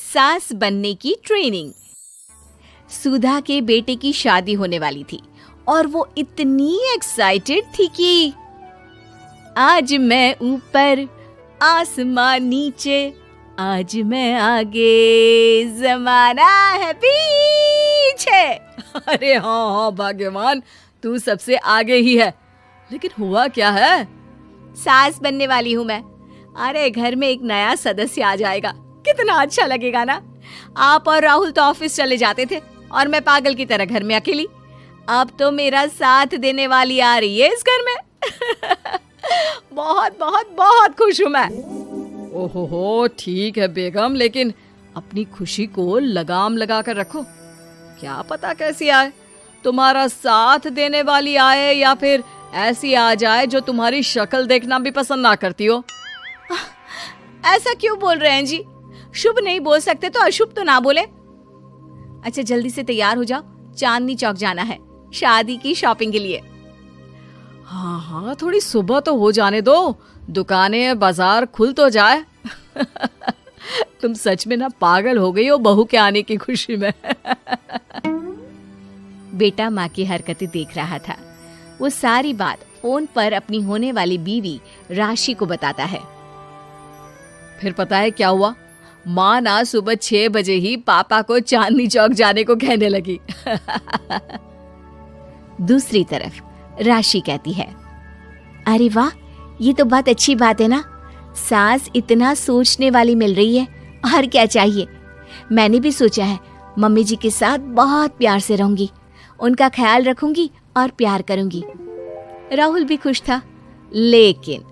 सास बनने की ट्रेनिंग। सुधा के बेटे की शादी होने वाली थी और वो इतनी एक्साइटेड थी कि आज मैं ऊपर आसमान नीचे, आज मैं आगे ज़माना है पीछे। अरे हाँ भाग्यवान, तू सबसे आगे ही है। लेकिन हुआ क्या है? सास बनने वाली हूँ मैं। अरे घर में एक नया सदस्य आ जाएगा, कितना अच्छा लगेगा ना। आप और राहुल तो ऑफिस चले जाते थे और मैं पागल की तरह घर में अकेली। अब तो मेरा साथ देने वाली आ रही है इस घर में। बहुत बहुत बहुत खुश हूँ मैं। ओहो ठीक है बेगम, लेकिन अपनी खुशी को लगाम लगा कर रखो। क्या पता कैसी आए, तुम्हारा साथ देने वाली आए या फिर ऐसी आ जाए जो तुम्हारी शक्ल देखना भी पसंद ना करती हो। ऐसा क्यों बोल रहे हैं जी? शुभ नहीं बोल सकते तो अशुभ तो ना बोले। अच्छा जल्दी से तैयार हो जाओ, चांदनी चौक जाना है शादी की शॉपिंग के लिए। हाँ हाँ, थोड़ी सुबह तो हो जाने दो, दुकानें बाजार खुल तो जाए। तुम सच में ना पागल हो गई हो बहू के आने की खुशी में। बेटा माँ की हरकतें देख रहा था। वो सारी बात फोन पर अपनी होने वाली बीवी राशि को बताता है। फिर पता है क्या हुआ? माँ ना सुबह 6 बजे ही पापा को चांदनी चौक जाने को कहने लगी। दूसरी तरफ राशि कहती है, अरे वाह, ये तो बहुत अच्छी बात है ना। सास इतना सोचने वाली मिल रही है, और क्या चाहिए। मैंने भी सोचा है मम्मी जी के साथ बहुत प्यार से रहूंगी, उनका ख्याल रखूंगी और प्यार करूंगी। राहुल भी खुश था। लेकिन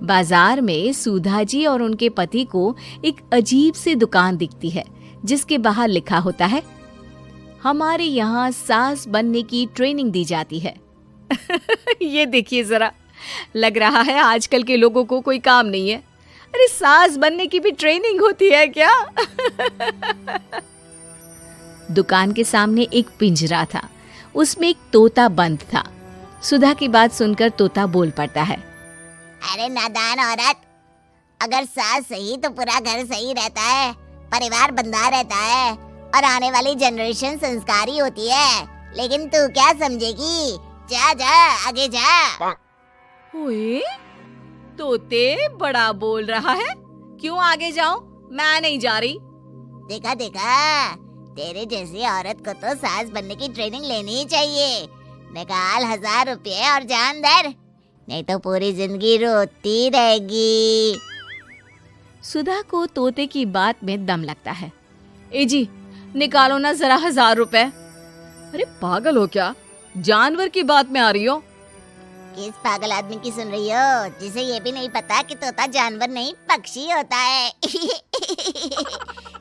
बाजार में सुधा जी और उनके पति को एक अजीब सी दुकान दिखती है जिसके बाहर लिखा होता है, हमारे यहाँ सास बनने की ट्रेनिंग दी जाती है। ये देखिए जरा, लग रहा है आजकल के लोगों को कोई काम नहीं है। अरे सास बनने की भी ट्रेनिंग होती है क्या? दुकान के सामने एक पिंजरा था, उसमें एक तोता बंद था। सुधा की बात सुनकर तोता बोल पड़ता है, अरे नादान औरत, अगर सास सही तो पूरा घर सही रहता है, परिवार बंधा रहता है और आने वाली जनरेशन संस्कारी होती है। लेकिन तू क्या समझेगी? जा जा आगे जा। ओए, तोते बड़ा बोल रहा है, क्यों आगे जाऊं? मैं नहीं जा रही। देखा देखा, तेरे जैसी औरत को तो सास बनने की ट्रेनिंग लेनी ही चाहिए। निकाल 1000 रुपये और जान दर, नहीं तो पूरी जिंदगी रोती रहेगी। सुधा को तोते की बात में दम लगता है। ए जी, निकालो ना जरा 1000 रुपए। अरे पागल हो क्या? जानवर की बात में आ रही हो? किस पागल आदमी की सुन रही हो, जिसे ये भी नहीं पता कि तोता जानवर नहीं पक्षी होता है।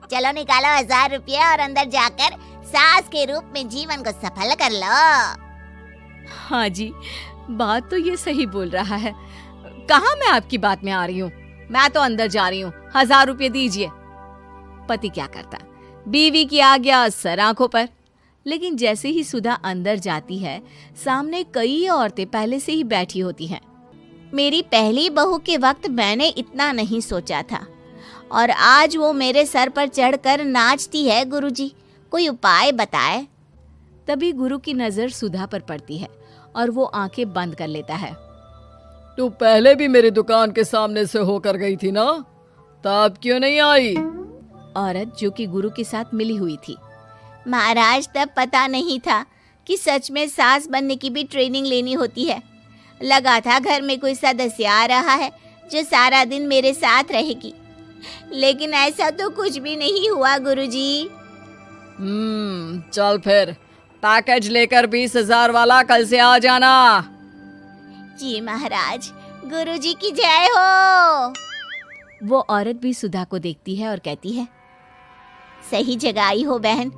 चलो निकालो 1000 रुपये और अंदर जाकर सास के रूप में जीवन को सफल कर लो। हाँ जी, बात तो ये सही बोल रहा है। कहाँ मैं आपकी बात में आ रही हूँ? मैं तो अंदर जा रही हूँ, 1000 रुपये दीजिए। पति क्या करता, बीवी की आज्ञा सर आंखों पर। लेकिन जैसे ही सुधा अंदर जाती है, सामने कई औरतें पहले से ही बैठी होती हैं। मेरी पहली बहू के वक्त मैंने इतना नहीं सोचा था, और आज वो मेरे सर पर चढ़कर नाचती है। गुरुजी, कोई उपाय बताए। तभी गुरु की नजर सुधा पर पड़ती है और वो आंखें बंद कर लेता है। तू पहले भी मेरी दुकान के सामने से होकर गई थी ना, तब क्यों नहीं आई? औरत जो कि गुरु के साथ मिली हुई थी। महाराज, तब पता नहीं था कि सच में सास बनने की भी ट्रेनिंग लेनी होती है। लगा था घर में कोई सदस्य आ रहा है जो सारा दिन मेरे साथ रहेगी, लेकिन ऐसा तो कुछ भी नहीं हुआ गुरुजी। चल फिर, पैकेज लेकर 20,000 वाला कल से आ जाना। जी महाराज, गुरुजी की जय हो। वो औरत भी सुधा को देखती है और कहती है, सही जगह आई हो बहन।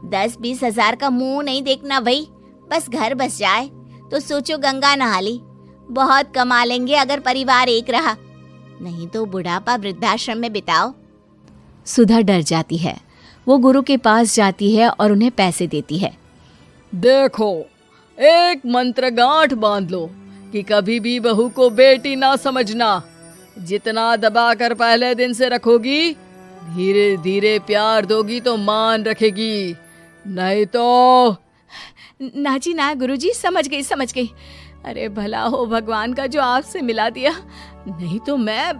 10-20 हजार का मुंह नहीं देखना भाई, बस घर बस जाए तो सोचो गंगा नहा ली। बहुत कमा लेंगे अगर परिवार एक रहा, नहीं तो बुढ़ापा वृद्धाश्रम में बिताओ। सुधा डर जाती है। वो गुरु के पास जाती है और उन्हें पैसे देती है। देखो, एक मंत्र गांठ बांध लो कि कभी भी बहू को बेटी ना समझना। जितना दबा कर पहले दिन से रखोगी, धीरे धीरे प्यार दोगी तो मान रखेगी, नहीं तो। ना जी ना गुरुजी, समझ गई। अरे भला हो भगवान का जो आपसे मिला दिया, नहीं तो मैं।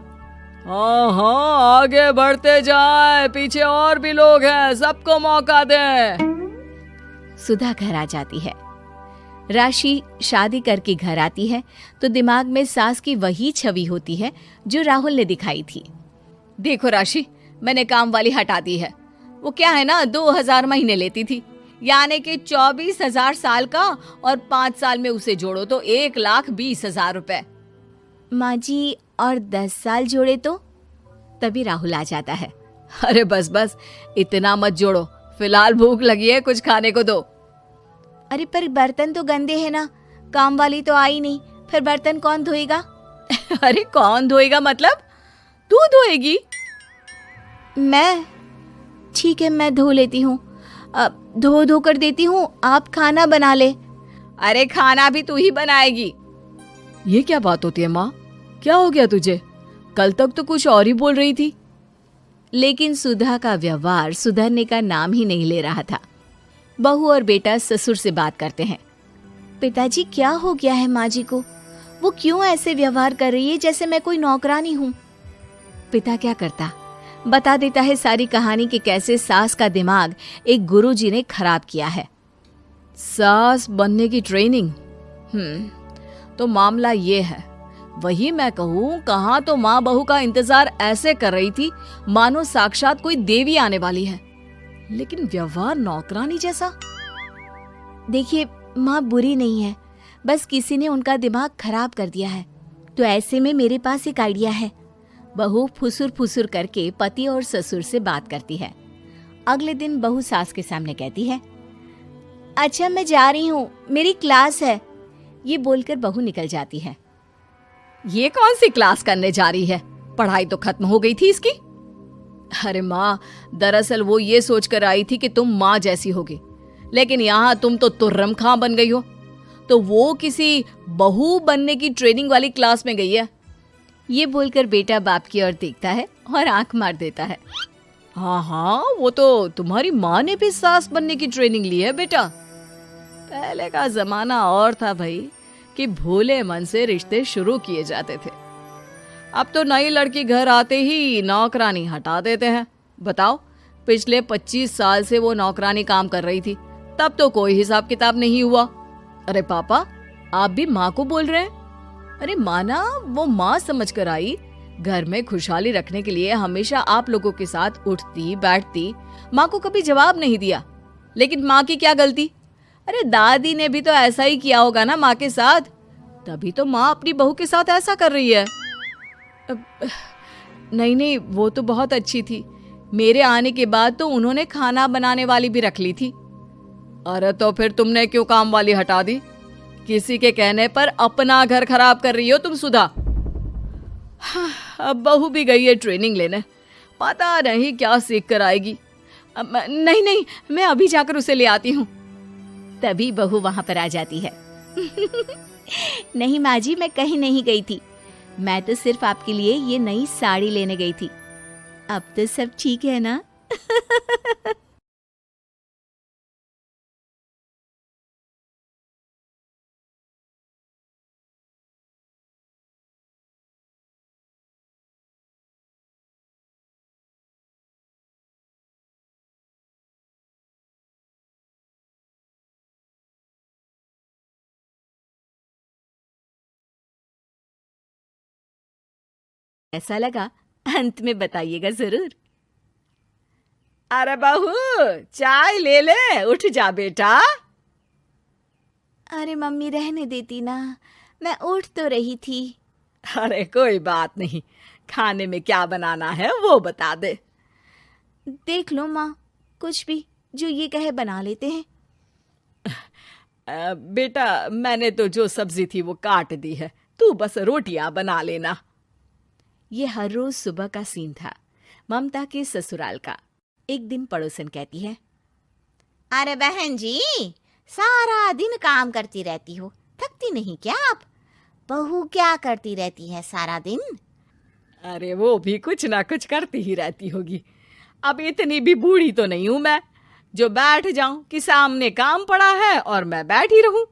हाँ हाँ, आगे बढ़ते जाए, पीछे और भी लोग हैं, सबको मौका दे। सुधा घर आ जाती है। राशि शादी करके घर आती है तो दिमाग में सास की वही छवि होती है जो राहुल ने दिखाई थी। देखो राशि, मैंने काम वाली हटा दी है। वो क्या है ना, 2000 महीने लेती थी, यानी कि 24,000 साल का, और 5 साल में उसे जोड़ो तो 1,20,000 रुपए। माँ जी, और 10 साल जोड़े तो? तभी राहुल आ जाता है। अरे बस बस, इतना मत जोड़ो, फिलहाल भूख लगी है, कुछ खाने को दो। अरे पर बर्तन तो गंदे हैं ना, काम वाली तो आई नहीं, फिर बर्तन कौन धोएगा? अरे कौन धोएगा मतलब? तू धोएगी? मैं? ठीक है, मैं धो लेती हूँ। धो कर देती हूँ, आप खाना बना ले। अरे खाना भी तू ही बनाएगी? ये क्या बात होती है माँ, क्या हो गया तुझे? कल तक तो कुछ और ही बोल रही थी। लेकिन सुधा का व्यवहार सुधरने का नाम ही नहीं ले रहा था। बहू और बेटा ससुर से बात करते हैं। पिताजी, क्या हो गया है माँ जी को? वो क्यों ऐसे व्यवहार कर रही है जैसे मैं कोई नौकरानी हूँ? पिता क्या करता, बता देता है सारी कहानी कि कैसे सास का दिमाग एक गुरुजी ने खराब किया है। सास बनने की ट्रेनिंग? तो मामला ये है, वही मैं कहूँ, कहाँ तो माँ बहू का इंतजार ऐसे कर रही थी मानो साक्षात कोई देवी आने वाली है, लेकिन व्यवहार नौकरानी जैसा। देखिए, माँ बुरी नहीं है, बस किसी ने उनका दिमाग खराब कर दिया है। तो ऐसे में मेरे पास एक आइडिया है। बहू फुसुर फुसुर करके पति और ससुर से बात करती है। अगले दिन बहू सास के सामने कहती है, अच्छा मैं जा रही हूँ, मेरी क्लास है। ये बोलकर बहू निकल जाती है। ये कौन सी क्लास करने जा रही है? पढ़ाई तो खत्म हो गई थी इसकी। अरे माँ, दरअसल वो ये सोचकर आई थी कि तुम माँ जैसी होगी, लेकिन यहाँ तुम तो तुर्रम खां बन गई हो। तो वो किसी बहू बनने की ट्रेनिंग वाली क्लास में गई है। ये बोलकर बेटा बाप की ओर देखता है और आंख मार देता है। हाँ हाँ, वो तो तुम्हारी माँ ने भी सास बनने की ट्रेनिंग ली है बेटा। पहले का जमाना और था भाई, कि भोले मन से रिश्ते शुरू किए जाते थे। अब तो नई लड़की घर आते ही नौकरानी हटा देते हैं। बताओ, पिछले 25 साल से वो नौकरानी काम कर रही थी, तब तो कोई हिसाब किताब नहीं हुआ। अरे पापा, आप भी माँ को बोल रहे हैं? अरे माना, वो माँ समझ कर आई, घर में खुशहाली रखने के लिए हमेशा आप लोगों के साथ उठती बैठती, माँ को कभी जवाब नहीं दिया। लेकिन माँ की क्या गलती? अरे दादी ने भी तो ऐसा ही किया होगा ना माँ के साथ, तभी तो माँ अपनी बहू के साथ ऐसा कर रही है। नहीं, वो तो बहुत अच्छी थी, मेरे आने के बाद तो उन्होंने खाना बनाने वाली भी रख ली थी। अरे तो फिर तुमने क्यों काम वाली हटा दी? किसी के कहने पर अपना घर खराब कर रही हो तुम सुधा। अब बहू भी गई है ट्रेनिंग लेने, पता नहीं क्या सीख कर आएगी। नहीं, मैं अभी जाकर उसे ले आती हूँ। तभी बहू वहां पर आ जाती है। नहीं माँ जी, मैं कहीं नहीं गई थी, मैं तो सिर्फ आपके लिए ये नई साड़ी लेने गई थी। अब तो सब ठीक है ना? ऐसा लगा, अंत में बताइएगा जरूर। अरे बहू, चाय ले ले, उठ जा बेटा। अरे मम्मी, रहने देती ना, मैं उठ तो रही थी। अरे कोई बात नहीं, खाने में क्या बनाना है वो बता दे। देख लो माँ, कुछ भी जो ये कहे बना लेते हैं। बेटा, मैंने तो जो सब्जी थी वो काट दी है, तू बस रोटियां बना लेना। ये हर रोज सुबह का सीन था ममता के ससुराल का। एक दिन पड़ोसन कहती है, अरे बहन जी, सारा दिन काम करती रहती हो, थकती नहीं क्या आप? बहू क्या करती रहती है सारा दिन? अरे वो भी कुछ ना कुछ करती ही रहती होगी। अब इतनी भी बूढ़ी तो नहीं हूं मैं जो बैठ जाऊं कि सामने काम पड़ा है और मैं बैठ ही रहूं।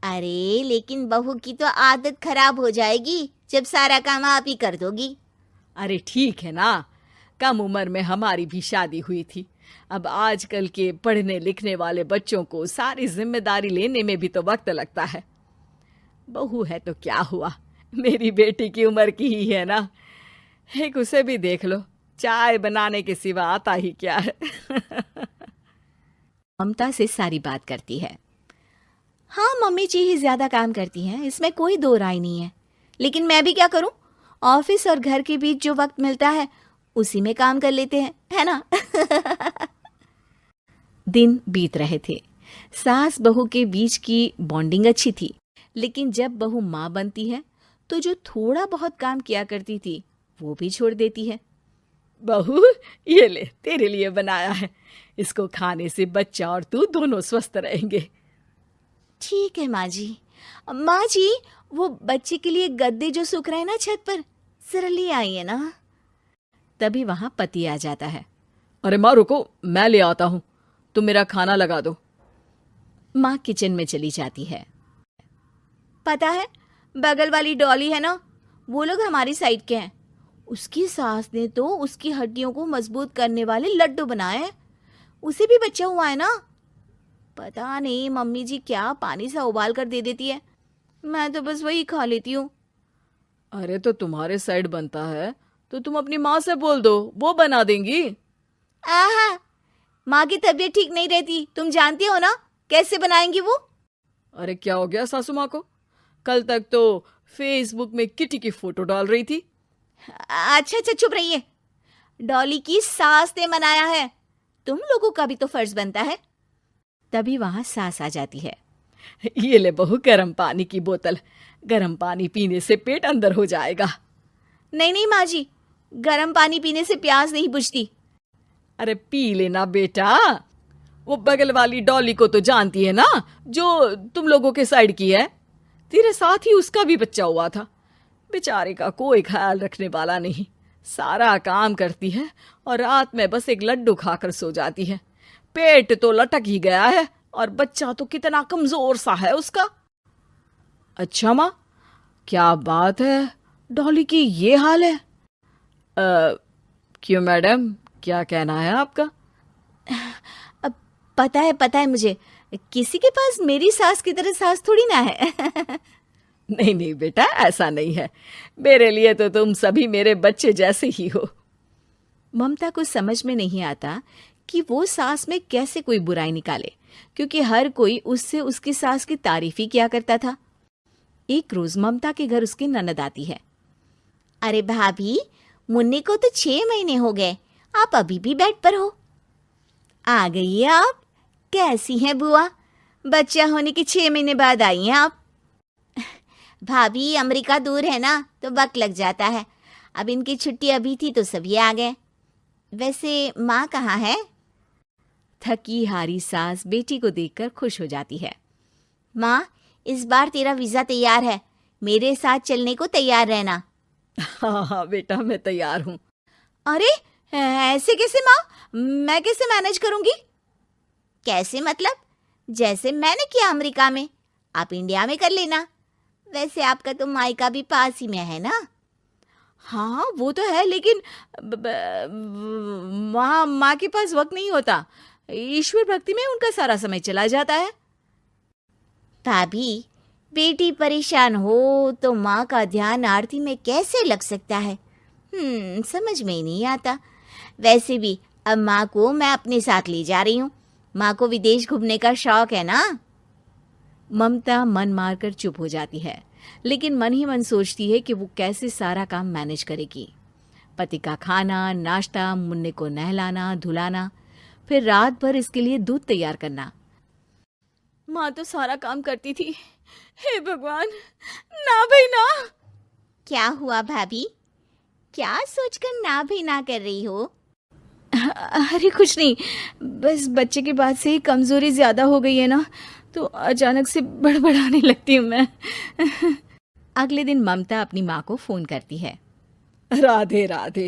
अरे लेकिन बहू की तो आदत खराब हो जाएगी जब सारा काम आप ही कर दोगी। अरे ठीक है ना, कम उम्र में हमारी भी शादी हुई थी। अब आजकल के पढ़ने लिखने वाले बच्चों को सारी जिम्मेदारी लेने में भी तो वक्त लगता है। बहू है तो क्या हुआ, मेरी बेटी की उम्र की ही है ना। एक उसे भी देख लो, चाय बनाने के सिवा आता ही क्या है। ममता से सारी बात करती है। हाँ, मम्मी जी ही ज्यादा काम करती हैं, इसमें कोई दो राय नहीं है। लेकिन मैं भी क्या करूं, ऑफिस और घर के बीच जो वक्त मिलता है उसी में काम कर लेते हैं, है ना। दिन बीत रहे थे। सास बहू के बीच की बॉन्डिंग अच्छी थी, लेकिन जब बहू माँ बनती है तो जो थोड़ा बहुत काम किया करती थी वो भी छोड़ देती है। बहू, ये ले, तेरे लिए बनाया है। इसको खाने से बच्चा और तू दोनों स्वस्थ रहेंगे। ठीक है माँ जी। माँ जी, वो बच्चे के लिए गद्दे जो सूख रहे हैं ना छत पर, जरा ले आइए ना। तभी वहां पति आ जाता है। अरे माँ रुको, मैं ले आता हूँ, तुम मेरा खाना लगा दो। माँ किचन में चली जाती है। पता है, बगल वाली डॉली है ना, वो लोग हमारी साइड के हैं। उसकी सास ने तो उसकी हड्डियों को मजबूत करने वाले लड्डू बनाए हैं। उसे भी बच्चा हुआ है ना। पता नहीं मम्मी जी क्या पानी सा उबाल कर दे देती है, मैं तो बस वही खा लेती हूँ। अरे तो तुम्हारे साइड बनता है तो तुम अपनी माँ से बोल दो, वो बना देंगी। आहा, माँ की तबीयत ठीक नहीं रहती, तुम जानती हो ना, कैसे बनाएंगी वो। अरे क्या हो गया सासू माँ को? कल तक तो फेसबुक में किटी की फोटो डाल रही थी। अच्छा अच्छा, चुप रहिए। डॉली की सास ने मनाया है, तुम लोगों का भी तो फर्ज बनता है। तभी वहां सास आ जाती है। ये ले बहू, गर्म पानी की बोतल। गर्म पानी पीने से पेट अंदर हो जाएगा। नहीं नहीं माँ जी, गर्म पानी पीने से प्यास नहीं बुझती। अरे पी लेना बेटा। वो बगल वाली डॉली को तो जानती है ना, जो तुम लोगों के साइड की है। तेरे साथ ही उसका भी बच्चा हुआ था। बेचारे का कोई ख्याल रखने वाला नहीं, सारा काम करती है और रात में बस एक लड्डू खाकर सो जाती है। पेट तो लटक ही गया है और बच्चा तो कितना कमजोर सा है उसका। अच्छा माँ, क्या बात है, डॉली की ये हाल है? क्यों मैडम, क्या कहना है आपका? अब पता है मुझे, किसी के पास मेरी सास की तरह सास थोड़ी ना है। नहीं नहीं बेटा, ऐसा नहीं है। मेरे लिए तो तुम सभी मेरे बच्चे जैसे ही हो। ममता को समझ में नहीं आता कि वो सास में कैसे कोई बुराई निकाले, क्योंकि हर कोई उससे उसकी सास की तारीफ ही किया करता था। एक रोज ममता के घर उसकी ननद आती है। अरे भाभी, मुन्नी को तो 6 महीने हो गए, आप अभी भी बेड पर हो। आ गई है आप? कैसी हैं बुआ? बच्चा होने के 6 महीने बाद आई हैं आप? भाभी, अमेरिका दूर है ना, तो वक्त लग जाता है। अब इनकी छुट्टी अभी थी तो सभी आ गए। वैसे माँ कहाँ है? थकी हारी सास बेटी को देखकर खुश हो जाती है। माँ, इस बार तेरा वीजा तैयार है, मेरे साथ चलने को तैयार रहना। हाँ हाँ बेटा, मैं तैयार हूँ। अरे ऐसे कैसे माँ, मैं कैसे मैनेज करूंगी? कैसे मतलब? जैसे मैंने किया अमेरिका में, आप इंडिया में कर लेना। वैसे आपका तो मायका भी पास ही में है ना। हाँ वो तो है, लेकिन वहाँ माँ के पास वक्त नहीं होता। ईश्वर भक्ति में उनका सारा समय चला जाता है। भाभी, बेटी परेशान हो तो माँ का ध्यान आरती में कैसे लग सकता है? समझ में ही नहीं आता। वैसे भी अब माँ को मैं अपने साथ ले जा रही हूँ। माँ को विदेश घूमने का शौक है ना। ममता मन मारकर चुप हो जाती है, लेकिन मन ही मन सोचती है कि वो कैसे सारा काम मैनेज करेगी। पति का खाना, नाश्ता, मुन्ने को नहलाना धुलाना, फिर रात भर इसके लिए दूध तैयार करना। माँ तो सारा काम करती थी। हे भगवान, ना भाई ना। क्या हुआ भाभी? क्या सोचकर ना भी ना कर रही हो? अरे कुछ नहीं, बस बच्चे के बाद से ही कमजोरी ज्यादा हो गई है ना, तो अचानक से बड़बड़ाने लगती हूँ मैं। अगले दिन ममता अपनी माँ को फोन करती है। राधे राधे।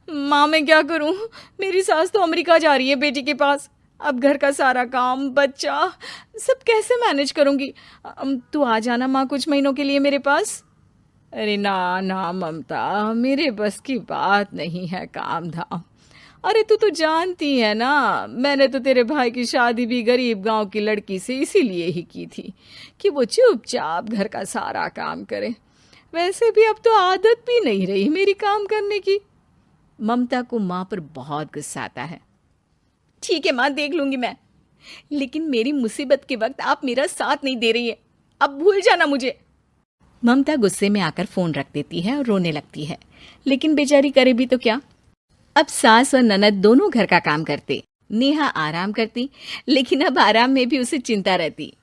माँ मैं क्या करूँ, मेरी सास तो अमेरिका जा रही है बेटी के पास। अब घर का सारा काम, बच्चा, सब कैसे मैनेज करूँगी। तू आ जाना माँ कुछ महीनों के लिए मेरे पास। अरे ना ना ममता, मेरे बस की बात नहीं है काम धाम। अरे तू तो जानती है ना, मैंने तो तेरे भाई की शादी भी गरीब गांव की लड़की से इसीलिए ही की थी कि वो चुपचाप घर का सारा काम करे। वैसे भी अब तो आदत भी नहीं रही मेरी काम करने की। ममता को माँ पर बहुत गुस्सा आता है। ठीक है माँ, देख लूंगी मैं, लेकिन मेरी मुसीबत के वक्त आप मेरा साथ नहीं दे रही है, अब भूल जाना मुझे। ममता गुस्से में आकर फोन रख देती है और रोने लगती है, लेकिन बेचारी करे भी तो क्या। अब सास और ननद दोनों घर का काम करते, नेहा आराम करती, लेकिन अब आराम में भी उसे चिंता रहती।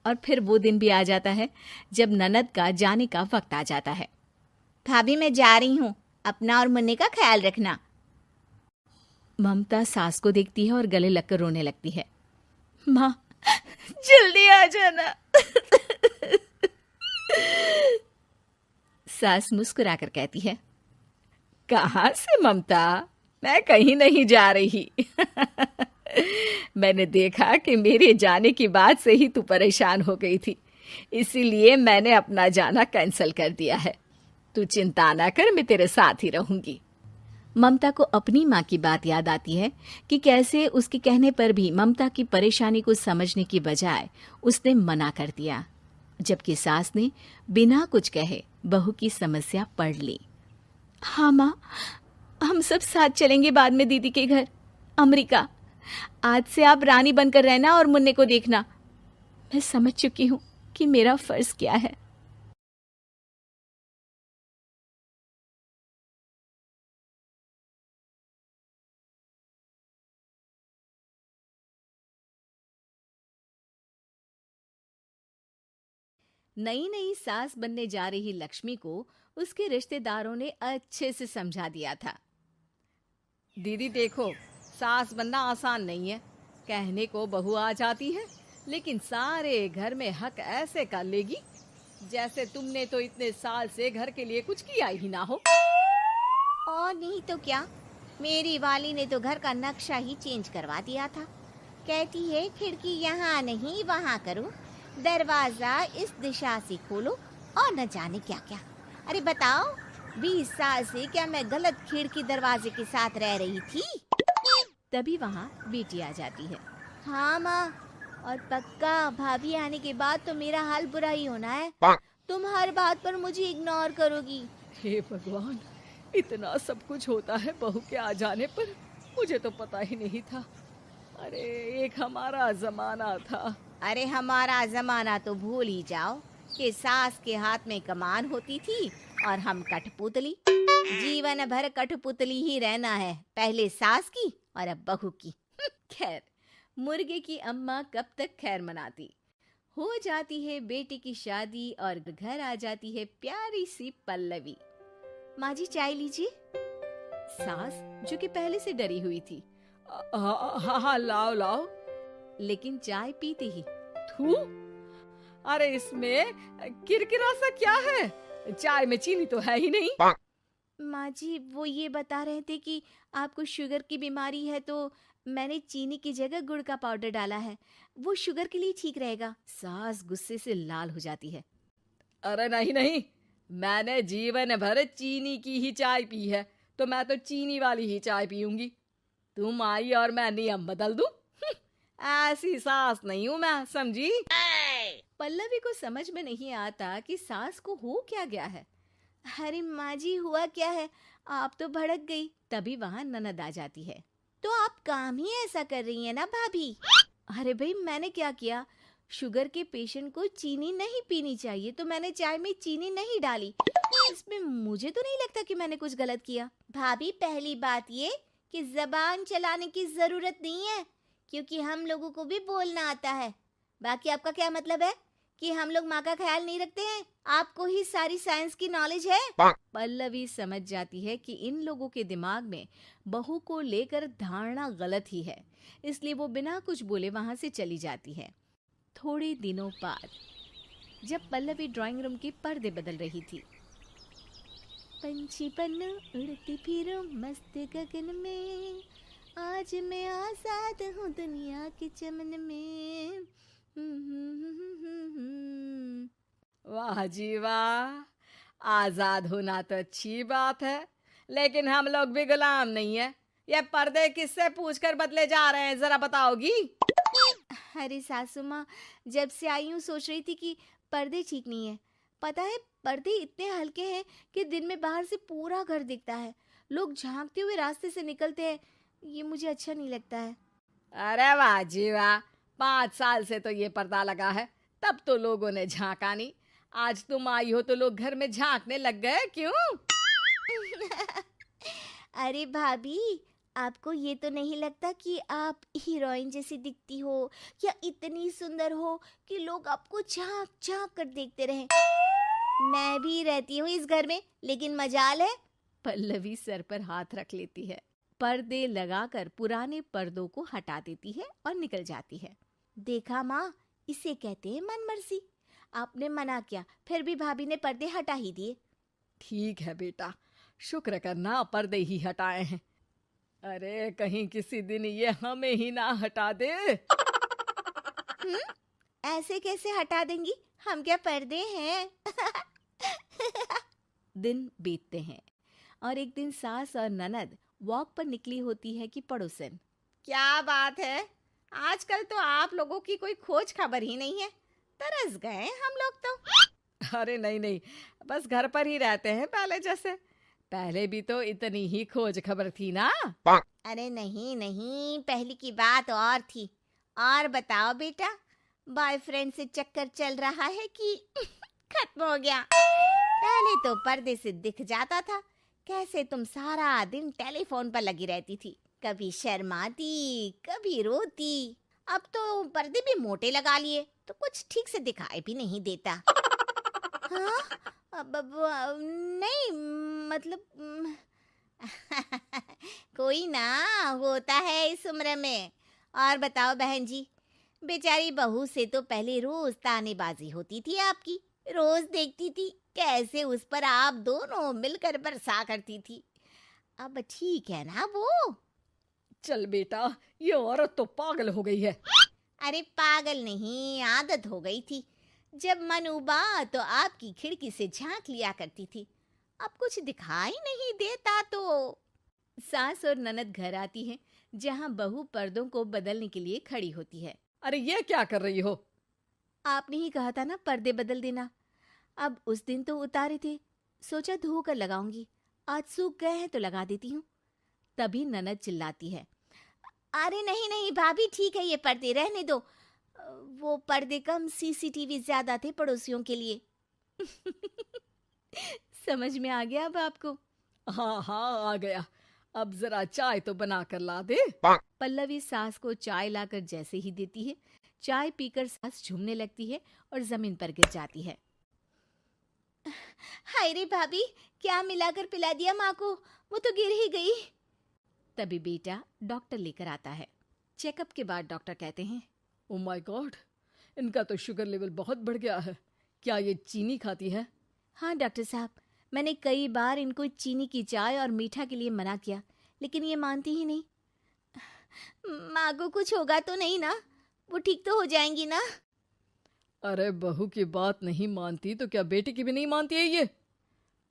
और फिर वो दिन भी आ जाता है जब ननद का जाने का वक्त आ जाता है। भाभी मैं जा रही हूँ, अपना और मुन्ने का ख्याल रखना। ममता सास को देखती है और गले लगकर रोने लगती है। माँ जल्दी आ जाना। सास मुस्कुराकर कहती है, कहाँ से ममता, मैं कहीं नहीं जा रही। मैंने देखा कि मेरे जाने की बात से ही तू परेशान हो गई थी, इसीलिए मैंने अपना जाना कैंसिल कर दिया है। तू चिंता ना कर, मैं तेरे साथ ही रहूंगी। ममता को अपनी माँ की बात याद आती है कि कैसे उसके कहने पर भी ममता की परेशानी को समझने की बजाय उसने मना कर दिया, जबकि सास ने बिना कुछ कहे बहू की समस्या पढ़ ली। हाँ माँ, हम सब साथ चलेंगे बाद में दीदी के घर अमेरिका। आज से आप रानी बनकर रहना और मुन्ने को देखना। मैं समझ चुकी हूँ कि मेरा फर्ज क्या है। नई नई सास बनने जा रही लक्ष्मी को उसके रिश्तेदारों ने अच्छे से समझा दिया था। दीदी देखो, सास बनना आसान नहीं है। कहने को बहू आ जाती है, लेकिन सारे घर में हक ऐसे कर लेगी जैसे तुमने तो इतने साल से घर के लिए कुछ किया ही ना हो। और नहीं तो क्या, मेरी वाली ने तो घर का नक्शा ही चेंज करवा दिया था। कहती है खिड़की यहाँ नहीं वहाँ करो, दरवाजा इस दिशा से खोलो और न जाने क्या क्या। अरे बताओ, 20 साल से क्या मैं गलत खिड़की दरवाजे के साथ रह रही थी? तभी वहाँ बेटी आ जाती है। हाँ माँ, और पक्का भाभी आने के बाद तो मेरा हाल बुरा ही होना है। तुम हर बात पर मुझे इग्नोर करोगी। हे भगवान, इतना सब कुछ होता है बहू के आ जाने पर, मुझे तो पता ही नहीं था। अरे एक हमारा जमाना था। अरे हमारा जमाना तो भूल ही जाओ कि सास के हाथ में कमान होती थी और हम कठपुतली। जीवन भर कठपुतली ही रहना है, पहले सास की और अब बहू की। खैर, मुर्गे की अम्मा कब तक खैर मनाती। हो जाती है बेटी की शादी और घर आ जाती है प्यारी सी पल्लवी। माँ जी चाय लीजिए। सास जो कि पहले से डरी हुई थी, हाँ लाओ लाओ। लेकिन चाय पीते ही थू, अरे इसमें किरकिरा सा क्या है? चाय में चीनी तो है ही नहीं। माँ जी वो ये बता रहे थे कि आपको शुगर की बीमारी है, तो मैंने चीनी की जगह गुड़ का पाउडर डाला है, वो शुगर के लिए ठीक रहेगा। सास गुस्से से लाल हो जाती है। अरे नहीं नहीं, मैंने जीवन भर चीनी की ही चाय पी है, तो मैं तो चीनी वाली ही चाय पीऊंगी। तुम आई और मैं नियम बदल दूं? ऐसी सास नहीं हूं मैं, समझी? पल्लवी को समझ में नहीं आता कि सास को हो क्या गया है। अरे माँ जी हुआ क्या है, आप तो भड़क गई। तभी वहाँ ननद आ जाती है। तो आप काम ही ऐसा कर रही हैं ना भाभी? अरे भाई मैंने क्या किया, शुगर के पेशेंट को चीनी नहीं पीनी चाहिए, तो मैंने चाय में चीनी नहीं डाली। इसमें मुझे तो नहीं लगता कि मैंने कुछ गलत किया। भाभी पहली बात ये कि जबान चलाने की जरूरत नहीं है, क्योंकि हम लोगों को भी बोलना आता है। बाकी आपका क्या मतलब है कि हम लोग माँ का ख्याल नहीं रखते हैं? आपको ही सारी साइंस की नॉलेज है। पल्लवी समझ जाती है कि इन लोगों के दिमाग में बहू को लेकर धारणा गलत ही है, इसलिए वो बिना कुछ बोले वहां से चली जाती है। थोड़े दिनों बाद जब पल्लवी ड्राइंग रूम के पर्दे बदल रही थी, पंछी पन्नू उड़ती फिरूं मस्त गगन में, आज मैं आजाद हूँ दुनिया के चमन में। वाह जी वाह, आजाद होना तो अच्छी बात है, लेकिन हम लोग भी गुलाम नहीं है। ये पर्दे किससे पूछकर बदले जा रहे हैं, जरा बताओगी? अरे सासू माँ, जब से आई हूँ सोच रही थी कि पर्दे ठीक नहीं है। पता है, पर्दे इतने हल्के हैं कि दिन में बाहर से पूरा घर दिखता है। लोग झांकते हुए रास्ते से निकलते हैं, ये मुझे अच्छा नहीं लगता है। अरे वाह जी वाह, 5 साल से तो ये पर्दा लगा है, तब तो लोगों ने झांका नहीं। आज तुम आई हो तो लोग घर में झांकने लग गए, क्यों? अरे भाभी, आपको ये तो नहीं लगता कि आप हीरोइन जैसी दिखती हो, या इतनी सुंदर हो कि लोग आपको झांक झांक कर देखते रहें? मैं भी रहती हूँ इस घर में, लेकिन मजाल है। पल्लवी सर पर हाथ रख लेती है, पर्दे लगाकर पुराने पर्दों को हटा देती है और निकल जाती है। देखा माँ, इसे कहते हैं मनमर्जी। आपने मना किया, फिर भी भाभी ने पर्दे हटा ही दिए। ठीक है बेटा, शुक्र करना पर्दे ही हटाए हैं। अरे कहीं किसी दिन ये हमें ही ना हटा दे। ऐसे कैसे हटा देंगी, हम क्या पर्दे हैं? दिन बीतते हैं और एक दिन सास और ननद वॉक पर निकली होती है कि पड़ोसन। क्या बात है, आजकल तो आप लोगों की कोई खोज खबर ही नहीं है। तरस गए हम लोग तो। अरे नहीं नहीं, बस घर पर ही रहते हैं पहले जैसे। पहले भी तो इतनी ही खोज खबर थी ना। अरे नहीं नहीं, पहली की बात और थी। और बताओ बेटा, बॉयफ्रेंड से चक्कर चल रहा है कि खत्म हो गया? पहले तो पर्दे से दिख जाता था कैसे तुम सारा दिन टेलीफोन पर लगी रहती थी, कभी शर्माती कभी रोती। अब तो पर्दे भी मोटे लगा लिए तो कुछ ठीक से दिखाई भी नहीं देता। हाँ? नहीं मतलब कोई ना, होता है इस उम्र में। और बताओ बहन जी, बेचारी बहू से तो पहले रोज तानेबाजी होती थी आपकी। रोज देखती थी कैसे उस पर आप दोनों मिलकर बरसा करती थी। अब ठीक है ना वो? चल बेटा, ये औरत तो पागल हो गई है। अरे पागल नहीं, आदत हो गई थी। जब मन उबा तो आपकी खिड़की से झांक लिया करती थी, अब कुछ दिखाई नहीं देता तो। सास और ननद घर आती हैं, जहां बहू पर्दों को बदलने के लिए खड़ी होती है। अरे ये क्या कर रही हो? आपने ही कहा था ना पर्दे बदल देना। अब उस दिन तो उतारे थे, सोचा धोकर लगाऊंगी, आज सूख गए हैं तो लगा देती हूँ। तभी ननद चिल्लाती है, अरे नहीं नहीं भाभी, ठीक है ये पर्दे रहने दो। वो पर्दे कम, सीसीटीवी ज्यादा थे पड़ोसियों के लिए। समझ में आ गया अब आपको? हाँ हाँ आ गया, अब जरा चाय तो बना कर ला दे। पल्लवी सास को चाय लाकर जैसे ही देती है, चाय पीकर सास झूमने लगती है और जमीन पर गिर जाती है। हाय रे भाभी, क्या मिलाकर पिला दिया माँ को, वो तो गिर ही गई। तभी बेटा डॉक्टर लेकर आता है। चेकअप के बाद डॉक्टर कहते हैं, ओ माय गॉड, इनका तो शुगर लेवल बहुत बढ़ गया है। क्या ये चीनी खाती है? हाँ डॉक्टर साहब, मैंने कई बार इनको चीनी की चाय और मीठा के लिए मना किया, लेकिन ये मानती ही नहीं। माँ को कुछ होगा तो नहीं ना? वो ठीक तो हो जाएंगी ना? अरे बहू की बात नहीं मानती तो क्या बेटी की भी नहीं मानती है ये?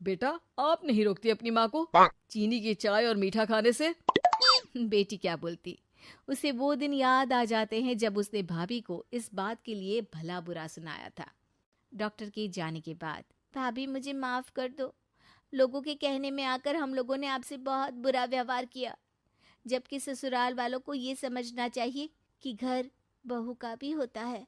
बेटा, आप नहीं रोकती अपनी माँ को चीनी की चाय और मीठा खाने से? बेटी क्या बोलती, उसे वो दिन याद आ जाते हैं जब उसने भाभी को इस बात के लिए भला बुरा सुनाया था। डॉक्टर के जाने के बाद, भाभी मुझे माफ कर दो, लोगों के कहने में आकर हम लोगों ने आपसे बहुत बुरा व्यवहार किया, जबकि ससुराल वालों को ये समझना चाहिए कि घर बहू का भी होता है।